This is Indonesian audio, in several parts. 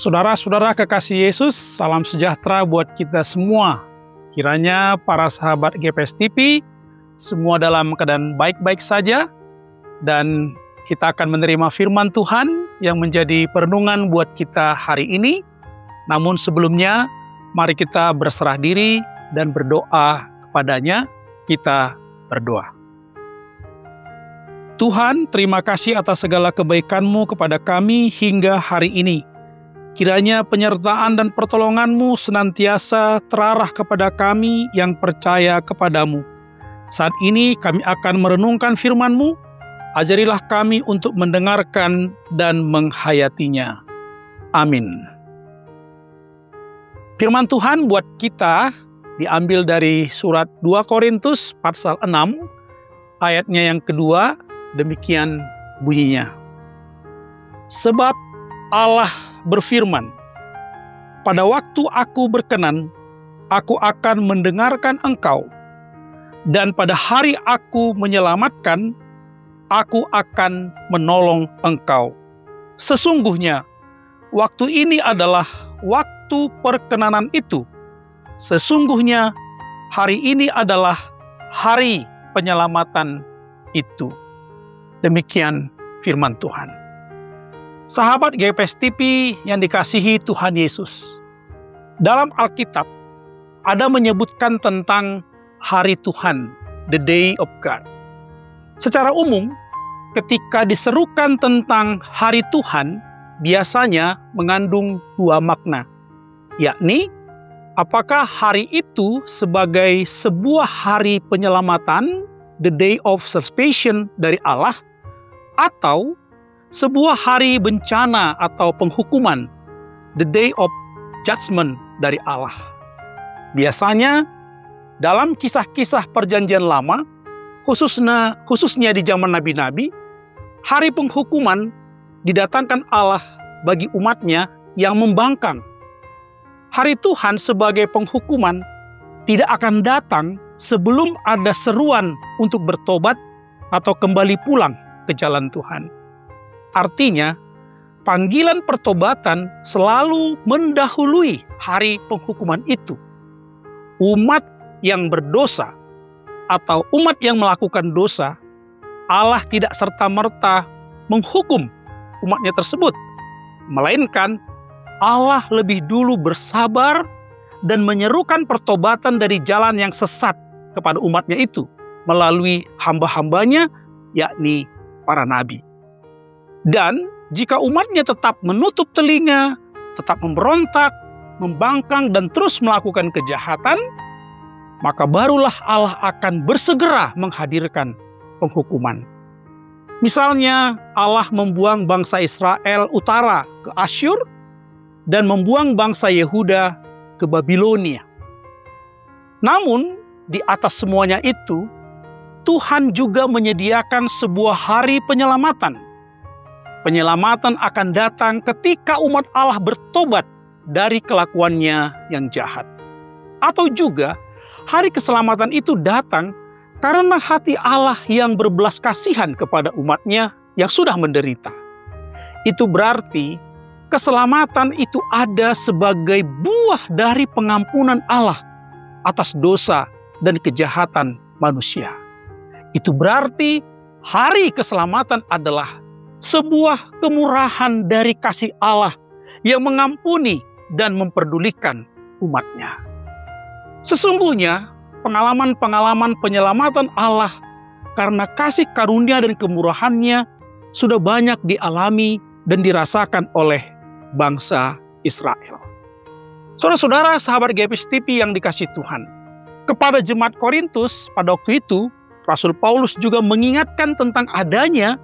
Saudara-saudara kekasih Yesus, salam sejahtera buat kita semua. Kiranya para sahabat GPS TV semua dalam keadaan baik-baik saja, dan kita akan menerima firman Tuhan yang menjadi perenungan buat kita hari ini. Namun sebelumnya, mari kita berserah diri dan berdoa kepadanya. Kita berdoa. Tuhan, terima kasih atas segala kebaikan-Mu kepada kami hingga hari ini. Kiranya penyertaan dan pertolongan-Mu senantiasa terarah kepada kami yang percaya kepada-Mu. Saat ini kami akan merenungkan firman-Mu. Ajarilah kami untuk mendengarkan dan menghayatinya. Amin. Firman Tuhan buat kita diambil dari surat 2 Korintus pasal 6, ayatnya yang kedua, demikian bunyinya. Sebab Allah berfirman, pada waktu aku berkenan, aku akan mendengarkan engkau, dan pada hari aku menyelamatkan, aku akan menolong engkau. Sesungguhnya, waktu ini adalah waktu perkenanan itu. Sesungguhnya, hari ini adalah hari penyelamatan itu. Demikian firman Tuhan. Sahabat GPS TV yang dikasihi Tuhan Yesus, dalam Alkitab ada menyebutkan tentang hari Tuhan, the day of God. Secara umum, ketika diserukan tentang hari Tuhan, biasanya mengandung dua makna, yakni apakah hari itu sebagai sebuah hari penyelamatan, the day of salvation dari Allah, atau sebuah hari bencana atau penghukuman, the day of judgment dari Allah. Biasanya dalam kisah-kisah perjanjian lama, khususnya di zaman nabi-nabi, hari penghukuman didatangkan Allah bagi umatnya yang membangkang. Hari Tuhan sebagai penghukuman tidak akan datang sebelum ada seruan untuk bertobat atau kembali pulang ke jalan Tuhan. Artinya, panggilan pertobatan selalu mendahului hari penghukuman itu. Umat yang berdosa atau umat yang melakukan dosa, Allah tidak serta-merta menghukum umatnya tersebut, melainkan Allah lebih dulu bersabar dan menyerukan pertobatan dari jalan yang sesat kepada umatnya itu melalui hamba-hambanya, yakni para nabi. Dan jika umatnya tetap menutup telinga, tetap memberontak, membangkang, dan terus melakukan kejahatan, maka barulah Allah akan bersegera menghadirkan penghukuman. Misalnya, Allah membuang bangsa Israel utara ke Asyur dan membuang bangsa Yehuda ke Babilonia. Namun, di atas semuanya itu, Tuhan juga menyediakan sebuah hari penyelamatan. Penyelamatan akan datang ketika umat Allah bertobat dari kelakuannya yang jahat. Atau juga, hari keselamatan itu datang karena hati Allah yang berbelas kasihan kepada umatnya yang sudah menderita. Itu berarti keselamatan itu ada sebagai buah dari pengampunan Allah atas dosa dan kejahatan manusia. Itu berarti hari keselamatan adalah sebuah kemurahan dari kasih Allah yang mengampuni dan memperdulikan umatnya. Sesungguhnya pengalaman-pengalaman penyelamatan Allah karena kasih karunia dan kemurahannya sudah banyak dialami dan dirasakan oleh bangsa Israel. Saudara-saudara sahabat GPS TV yang dikasihi Tuhan, kepada jemaat Korintus pada waktu itu, Rasul Paulus juga mengingatkan tentang adanya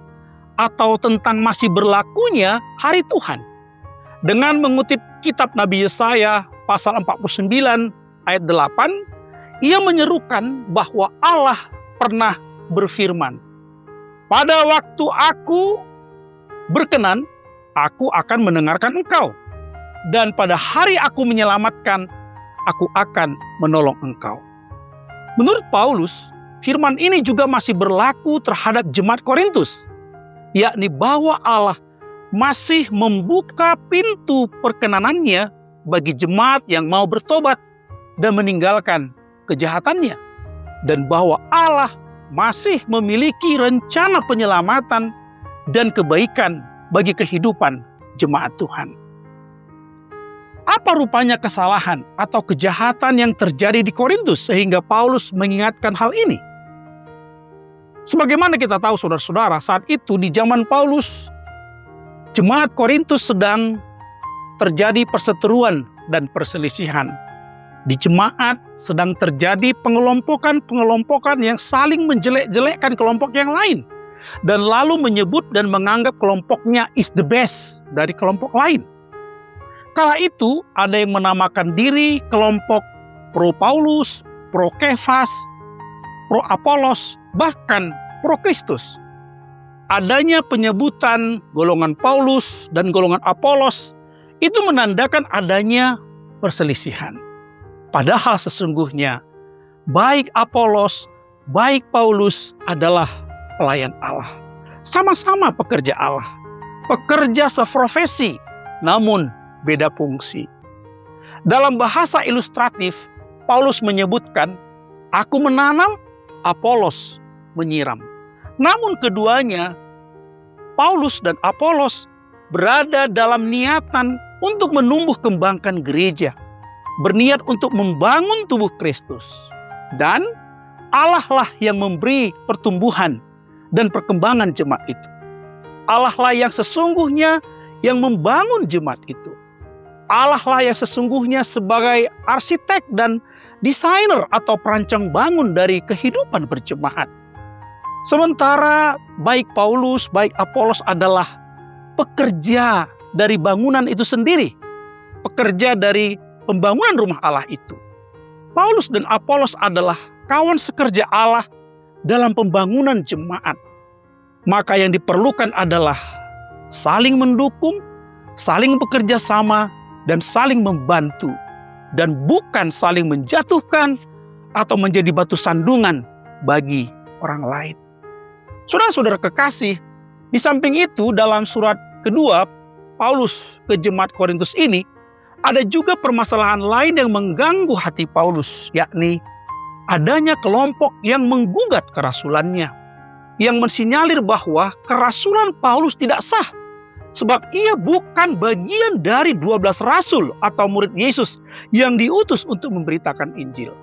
atau tentang masih berlakunya hari Tuhan. Dengan mengutip kitab Nabi Yesaya pasal 49 ayat 8, ia menyerukan bahwa Allah pernah berfirman, pada waktu aku berkenan, aku akan mendengarkan engkau, dan pada hari aku menyelamatkan, aku akan menolong engkau. Menurut Paulus, firman ini juga masih berlaku terhadap jemaat Korintus, yakni bahwa Allah masih membuka pintu perkenanannya bagi jemaat yang mau bertobat dan meninggalkan kejahatannya. Dan bahwa Allah masih memiliki rencana penyelamatan dan kebaikan bagi kehidupan jemaat Tuhan. Apa rupanya kesalahan atau kejahatan yang terjadi di Korintus sehingga Paulus mengingatkan hal ini? Sebagaimana kita tahu saudara-saudara, saat itu di zaman Paulus, jemaat Korintus sedang terjadi perseteruan dan perselisihan. Di jemaat sedang terjadi pengelompokan yang saling menjelek-jelekkan kelompok yang lain. Dan lalu menyebut dan menganggap kelompoknya is the best dari kelompok lain. Kala itu ada yang menamakan diri kelompok pro Paulus, pro Kefas, pro Apolos, bahkan pro Kristus. Adanya penyebutan golongan Paulus dan golongan Apolos itu menandakan adanya perselisihan. Padahal sesungguhnya baik Apolos, baik Paulus adalah pelayan Allah. Sama-sama pekerja Allah. Pekerja seprofesi, namun beda fungsi. Dalam bahasa ilustratif, Paulus menyebutkan, aku menanam, Apolos menyiram. Namun keduanya, Paulus dan Apolos, berada dalam niatan untuk menumbuh kembangkan gereja. Berniat untuk membangun tubuh Kristus. Dan Allah lah yang memberi pertumbuhan dan perkembangan jemaat itu. Allah lah yang sesungguhnya yang membangun jemaat itu. Allah lah yang sesungguhnya sebagai arsitek dan desainer atau perancang bangun dari kehidupan berjemaat. Sementara baik Paulus, baik Apolos adalah pekerja dari bangunan itu sendiri. Pekerja dari pembangunan rumah Allah itu. Paulus dan Apolos adalah kawan sekerja Allah dalam pembangunan jemaat. Maka yang diperlukan adalah saling mendukung, saling bekerja sama, dan saling membantu. Dan bukan saling menjatuhkan atau menjadi batu sandungan bagi orang lain. Saudara-saudara kekasih, di samping itu dalam surat kedua Paulus ke jemaat Korintus ini, ada juga permasalahan lain yang mengganggu hati Paulus, yakni adanya kelompok yang menggugat kerasulannya, yang mensinyalir bahwa kerasulan Paulus tidak sah, sebab ia bukan bagian dari 12 rasul atau murid Yesus yang diutus untuk memberitakan Injil.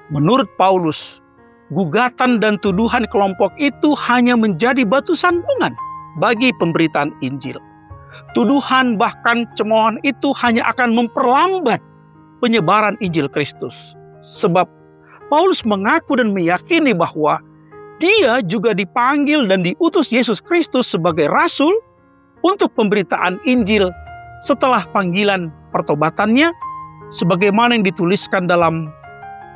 Menurut Paulus, gugatan dan tuduhan kelompok itu hanya menjadi batu sandungan bagi pemberitaan Injil. Tuduhan bahkan cemoohan itu hanya akan memperlambat penyebaran Injil Kristus. Sebab Paulus mengaku dan meyakini bahwa dia juga dipanggil dan diutus Yesus Kristus sebagai rasul untuk pemberitaan Injil setelah panggilan pertobatannya, sebagaimana yang dituliskan dalam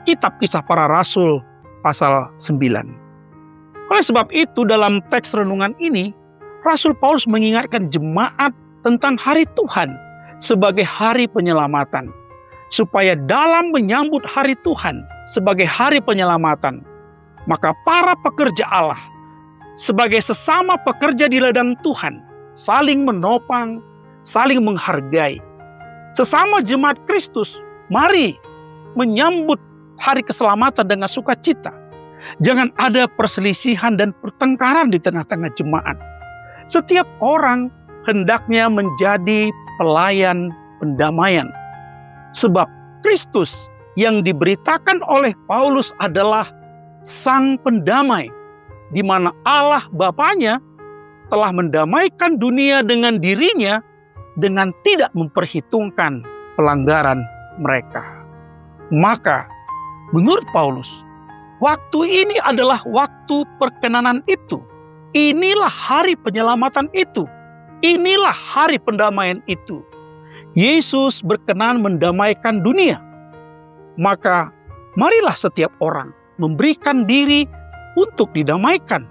kitab Kisah Para Rasul pasal 9. Oleh sebab itu dalam teks renungan ini, Rasul Paulus mengingatkan jemaat tentang hari Tuhan sebagai hari penyelamatan. Supaya dalam menyambut hari Tuhan sebagai hari penyelamatan, maka para pekerja Allah sebagai sesama pekerja di ladang Tuhan, saling menopang, saling menghargai. Sesama jemaat Kristus, mari menyambut hari keselamatan dengan sukacita. Jangan ada perselisihan dan pertengkaran di tengah-tengah jemaat. Setiap orang hendaknya menjadi pelayan pendamaian. Sebab Kristus yang diberitakan oleh Paulus adalah Sang Pendamai, di mana Allah Bapanya telah mendamaikan dunia dengan dirinya dengan tidak memperhitungkan pelanggaran mereka. Maka, menurut Paulus, waktu ini adalah waktu perkenanan itu. Inilah hari penyelamatan itu. Inilah hari pendamaian itu. Yesus berkenan mendamaikan dunia. Maka, marilah setiap orang memberikan diri untuk didamaikan.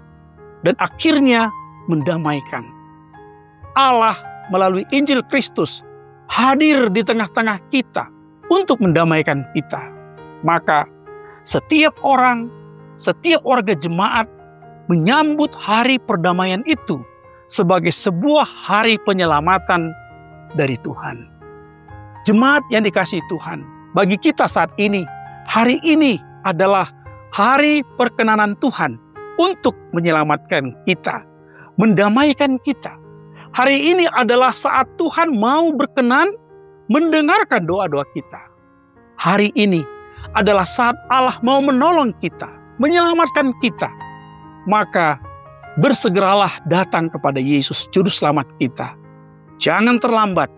Dan akhirnya mendamaikan. Allah melalui Injil Kristus hadir di tengah-tengah kita untuk mendamaikan kita. Maka setiap orang, setiap warga jemaat menyambut hari perdamaian itu sebagai sebuah hari penyelamatan dari Tuhan. Jemaat yang dikasihi Tuhan, bagi kita saat ini, hari ini adalah hari perkenanan Tuhan untuk menyelamatkan kita, mendamaikan kita. Hari ini adalah saat Tuhan mau berkenan mendengarkan doa-doa kita. Hari ini adalah saat Allah mau menolong kita, menyelamatkan kita. Maka bersegeralah datang kepada Yesus Juru Selamat kita. Jangan terlambat,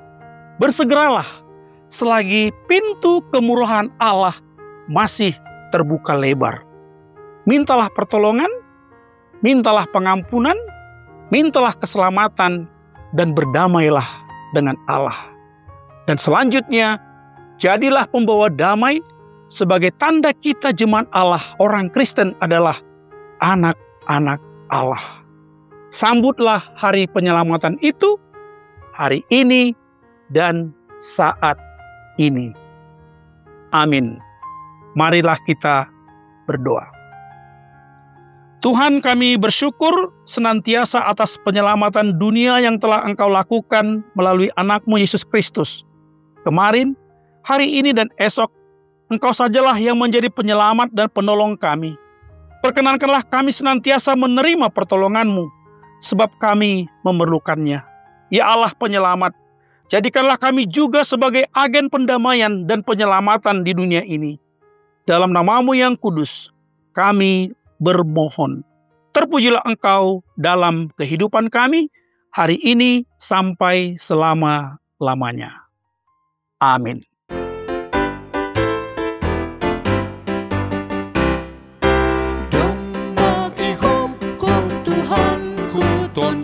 bersegeralah selagi pintu kemurahan Allah masih terbuka lebar. Mintalah pertolongan, mintalah pengampunan, mintalah keselamatan, dan berdamailah dengan Allah. Dan selanjutnya, jadilah pembawa damai sebagai tanda kita jemaat Allah, orang Kristen adalah anak-anak Allah. Sambutlah hari penyelamatan itu, hari ini dan saat ini. Amin. Marilah kita berdoa. Tuhan, kami bersyukur senantiasa atas penyelamatan dunia yang telah Engkau lakukan melalui anak-Mu Yesus Kristus. Kemarin, hari ini dan esok, Engkau sajalah yang menjadi penyelamat dan penolong kami. Perkenankanlah kami senantiasa menerima pertolongan-Mu, sebab kami memerlukannya. Ya Allah penyelamat, jadikanlah kami juga sebagai agen pendamaian dan penyelamatan di dunia ini. Dalam nama-Mu yang kudus, kami bermohon. Terpujilah Engkau dalam kehidupan kami hari ini sampai selama-lamanya. Amin. Dong mag ihop ko Tuhan ku tuan